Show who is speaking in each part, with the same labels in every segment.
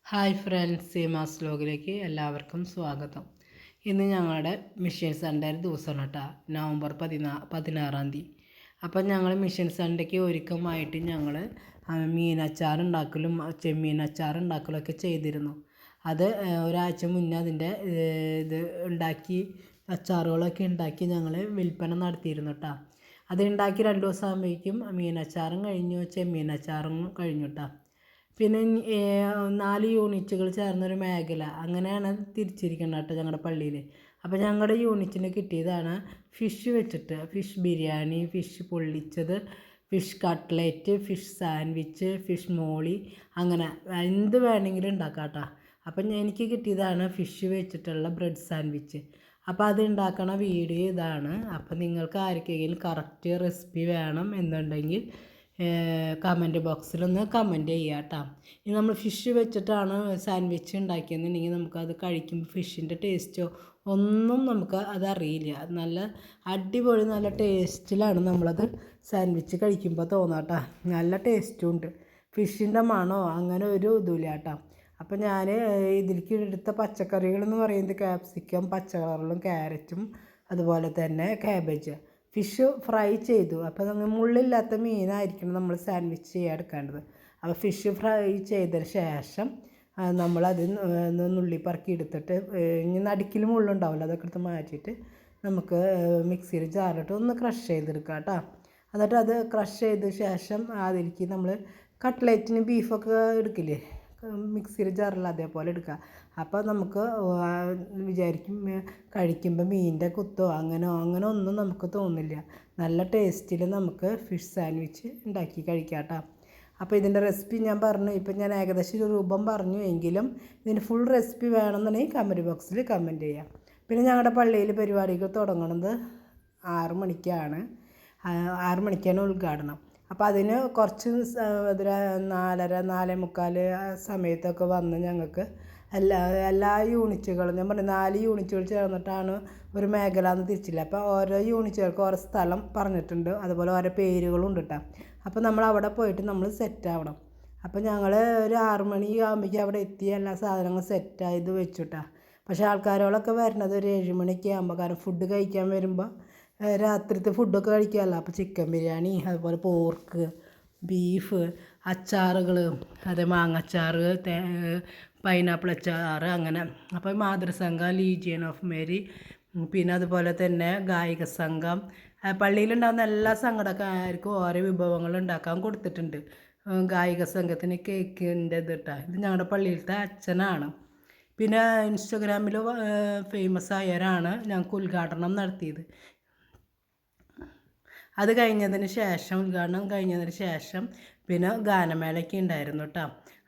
Speaker 1: Hi friends, Seemas വ്ലോഗിലേക്ക് എല്ലാവർക്കും സ്വാഗതം. ഇന്ന് ഞങ്ങളുടെ മിഷൻ സൺഡേ ദിവസമാണ് കേട്ടോ, നവംബർ 16-ാം തീയതി. അപ്പം ഞങ്ങൾ മിഷൻ സൺഡേക്ക് ഒരുക്കമായിട്ട് ഞങ്ങൾ മീനച്ചാർ ഉണ്ടാക്കലും ചെമ്മീൻ അച്ചാർ ഉണ്ടാക്കലൊക്കെ ചെയ്തിരുന്നു. അത് ഒരാഴ്ച മുന്നേ അതിൻ്റെ ഇത് ഉണ്ടാക്കി അച്ചാറുകളൊക്കെ ഉണ്ടാക്കി ഞങ്ങൾ വിൽപ്പന നടത്തിയിരുന്നു കേട്ടോ. അത് ഉണ്ടാക്കി 2 ദിവസം ആകുമ്പോഴേക്കും മീനച്ചാറും കഴിഞ്ഞു, ചെമ്മീൻ അച്ചാറും കഴിഞ്ഞു കേട്ടോ. പിന്നെ 4 യൂണിറ്റുകൾ ചേർന്നൊരു മേഖല അങ്ങനെയാണ് തിരിച്ചിരിക്കുന്നത് കേട്ടോ ഞങ്ങളുടെ പള്ളിയിൽ. അപ്പോൾ ഞങ്ങളുടെ യൂണിറ്റിന് കിട്ടിയതാണ് ഫിഷ് വെച്ചിട്ട് ഫിഷ് ബിരിയാണി, ഫിഷ് പൊള്ളിച്ചത്, fish cutlet, fish sandwich, fish moilee, അങ്ങനെ എന്ത് വേണമെങ്കിലും ഉണ്ടാക്കാം കേട്ടോ. അപ്പം എനിക്ക് കിട്ടിയതാണ് ഫിഷ് വെച്ചിട്ടുള്ള ബ്രെഡ് സാൻഡ്വിച്ച്. അപ്പോൾ അത് ഉണ്ടാക്കണ വീഡിയോ ഇതാണ്. അപ്പോൾ നിങ്ങൾക്ക് ആർക്കെങ്കിലും കറക്റ്റ് റെസിപ്പി വേണം എന്നുണ്ടെങ്കിൽ കമൻറ്റ് ബോക്സിലൊന്ന് കമൻറ്റ് ചെയ്യുക കേട്ടോ. ഇനി നമ്മൾ ഫിഷ് വെച്ചിട്ടാണ് സാൻഡ്വിച്ച് ഉണ്ടാക്കിയെന്നുണ്ടെങ്കിൽ നമുക്കത് കഴിക്കുമ്പോൾ ഫിഷിൻ്റെ ടേസ്റ്റോ ഒന്നും നമുക്ക് അതറിയില്ല. നല്ല അടിപൊളി നല്ല ടേസ്റ്റിലാണ് നമ്മളത് സാൻഡ്വിച്ച് കഴിക്കുമ്പോൾ തോന്നാം കേട്ടോ. നല്ല ടേസ്റ്റും ഉണ്ട്, ഫിഷിൻ്റെ മണോ അങ്ങനെ ഒരു ഇതുമില്ല കേട്ടോ. അപ്പോൾ ഞാൻ ഇതിലേക്ക് എടുത്ത പച്ചക്കറികളെന്ന് പറയുന്നത് ക്യാപ്സിക്കം പച്ച കളറിലും, ക്യാരറ്റും, അതുപോലെ തന്നെ കാബേജ്. ഫിഷ് ഫ്രൈ ചെയ്തു. അപ്പോൾ നമ്മൾ മുള്ളില്ലാത്ത മീനായിരിക്കണം നമ്മൾ സാൻഡ്വിച്ച് ചെയ്യാൻ എടുക്കേണ്ടത്. അപ്പോൾ ഫിഷ് ഫ്രൈ ചെയ്തതിന് ശേഷം നമ്മളത് നുള്ളി പറക്കി എടുത്തിട്ട് ഇനി നടുക്കിൽ മുള്ളുണ്ടാവില്ല, അതൊക്കെ എടുത്ത് മാറ്റിയിട്ട് നമുക്ക് മിക്സിയിൽ ജാറിലിട്ട് ഒന്ന് ക്രഷ് ചെയ്തെടുക്കാം കേട്ടോ. എന്നിട്ട് അത് ക്രഷ് ചെയ്ത ശേഷം അതിലേക്ക് നമ്മൾ കട്ട്ലേറ്റിന് ബീഫൊക്കെ എടുക്കില്ലേ, മിക്സിയിൽ ജാറിൽ അതേപോലെ എടുക്കുക. അപ്പോൾ നമുക്ക് വിചാരിക്കും കഴിക്കുമ്പോൾ മീനിൻ്റെ കുത്തോ അങ്ങനെ ഒന്നും നമുക്ക് തോന്നില്ല. നല്ല ടേസ്റ്റിൽ നമുക്ക് ഫിഷ് സാൻഡ്വിച്ച് ഉണ്ടാക്കി കഴിക്കാം കേട്ടോ. അപ്പോൾ ഇതിൻ്റെ റെസിപ്പി ഞാൻ പറഞ്ഞു, ഇപ്പം ഞാൻ ഏകദേശം ഒരു രൂപം പറഞ്ഞു, എങ്കിലും ഇതിൻ്റെ ഫുൾ റെസിപ്പി വേണമെന്നുണ്ടെങ്കിൽ കമൻറ്റ് ബോക്സിൽ കമൻറ്റ് ചെയ്യാം. പിന്നെ ഞങ്ങളുടെ പള്ളിയിൽ പരിപാടികൾ തുടങ്ങുന്നത് 6 മണിക്കാണ്. 6 മണിക്കാണ് ഉദ്ഘാടനം. അപ്പോൾ അതിന് കുറച്ച് 4:30 4:45 സമയത്തൊക്കെ വന്ന് ഞങ്ങൾക്ക് എല്ലാ യൂണിറ്റുകളും, ഞാൻ പറഞ്ഞു 4 യൂണിറ്റുകൾ ചേർന്നിട്ടാണ് ഒരു മേഖല എന്ന് തിരിച്ചില്ല. അപ്പോൾ ഓരോ യൂണിറ്റുകൾക്ക് ഓരോ സ്ഥലം പറഞ്ഞിട്ടുണ്ട്, അതുപോലെ ഓരോ പേരുകളും ഉണ്ട് കേട്ടോ. അപ്പോൾ നമ്മൾ അവിടെ പോയിട്ട് നമ്മൾ സെറ്റ് ആവണം. അപ്പോൾ ഞങ്ങൾ ഒരു 6 മണി ആകുമ്പോഴേക്കും അവിടെ എത്തി എല്ലാ സാധനങ്ങളും സെറ്റായത് വെച്ചുട്ടാ. പക്ഷേ ആൾക്കാരോളൊക്കെ വരുന്നത് ഒരു 7 മണിയൊക്കെ ആകുമ്പോൾ, കാരണം ഫുഡ് കഴിക്കാൻ വരുമ്പോൾ രാത്രിത്തെ ഫുഡൊക്കെ കഴിക്കാമല്ലോ. അപ്പോൾ ചിക്കൻ ബിരിയാണി, അതുപോലെ പോർക്ക്, ബീഫ്, അച്ചാറുകൾ, അതേ മാങ്ങച്ചാറ്, പൈനാപ്പിൾ അച്ചാർ, അങ്ങനെ. അപ്പോൾ മാതൃസംഘം, ലീജിയൻ ഓഫ് മേരി, പിന്നെ അതുപോലെ തന്നെ ഗായിക സംഘം, പള്ളിയിലുണ്ടാകുന്ന എല്ലാ സംഘടനക്കാർക്കും ഓരോ വിഭവങ്ങൾ ഉണ്ടാക്കാൻ കൊടുത്തിട്ടുണ്ട്. ഗായിക സംഘത്തിന് കേക്കിൻ്റെ ഇത് കേട്ടോ. ഇത് ഞങ്ങളുടെ പള്ളിയിലത്തെ അച്ഛനാണ്. പിന്നെ ഇൻസ്റ്റഗ്രാമിൽ ഫേമസ് ആയവരാണ് ഞങ്ങൾക്ക് ഉദ്ഘാടനം നടത്തിയത്. അത് കഴിഞ്ഞതിന് ശേഷം, ഉദ്ഘാടനം കഴിഞ്ഞതിന് ശേഷം പിന്നെ ഗാനമേളയ്ക്ക് ഉണ്ടായിരുന്നു കേട്ടോ.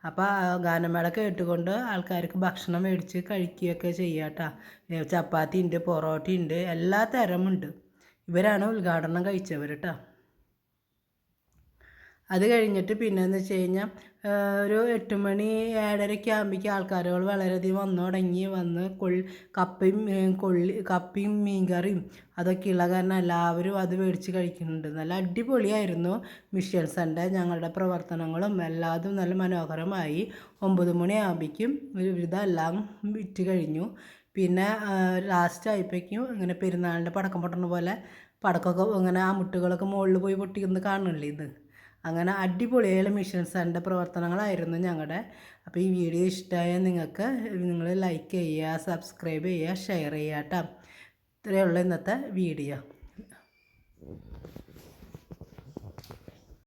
Speaker 1: അപ്പോൾ ഗാനമേള കേട്ടുകൊണ്ട് ആൾക്കാർക്ക് ഭക്ഷണം മേടിച്ച് കഴിക്കുകയൊക്കെ ചെയ്യാം കേട്ടോ. ചപ്പാത്തി ഉണ്ട്, പൊറോട്ട ഉണ്ട്, എല്ലാ തരമുണ്ട്. ഇവരാണ് ഉദ്ഘാടനം കഴിച്ചവർ കേട്ടോ. അത് കഴിഞ്ഞിട്ട് പിന്നെ എന്ന് വെച്ച് കഴിഞ്ഞാൽ ഒരു 8 മണി 7:30 ആകുമ്പോഴേക്കും ആൾക്കാരുകൾ വളരെയധികം വന്നു തുടങ്ങി. വന്ന് കപ്പയും മീൻകറിയും അതൊക്കെയുള്ള കാരണം എല്ലാവരും അത് മേടിച്ച് കഴിക്കുന്നുണ്ട്. നല്ല അടിപൊളിയായിരുന്നു മിഷൻ സൺഡേ. ഞങ്ങളുടെ പ്രവർത്തനങ്ങളും എല്ലാതും നല്ല മനോഹരമായി. 9 മണി ആകുമ്പോഴേക്കും ഒരുവിധം എല്ലാം വിറ്റ് കഴിഞ്ഞു. പിന്നെ ലാസ്റ്റ് ആയപ്പോഴേക്കും ഇങ്ങനെ പെരുന്നാളിൻ്റെ പടക്കം പൊട്ടുന്ന പോലെ പടക്കമൊക്കെ ഇങ്ങനെ ആ മുട്ടുകളൊക്കെ മുകളിൽ പോയി പൊട്ടിക്കുന്നത് കാണുന്നില്ലേ ഇത്. അങ്ങനെ അടിപൊളിയായ മിഷൻ സൺഡേ പ്രവർത്തനങ്ങളായിരുന്നു ഞങ്ങളുടെ. അപ്പോൾ ഈ വീഡിയോ ഇഷ്ടമായാൽ നിങ്ങൾ ലൈക്ക് ചെയ്യുക, സബ്സ്ക്രൈബ് ചെയ്യുക, ഷെയർ ചെയ്യുക കേട്ടോ. ഇത്രയേ ഉള്ളൂ ഇന്നത്തെ വീഡിയോ.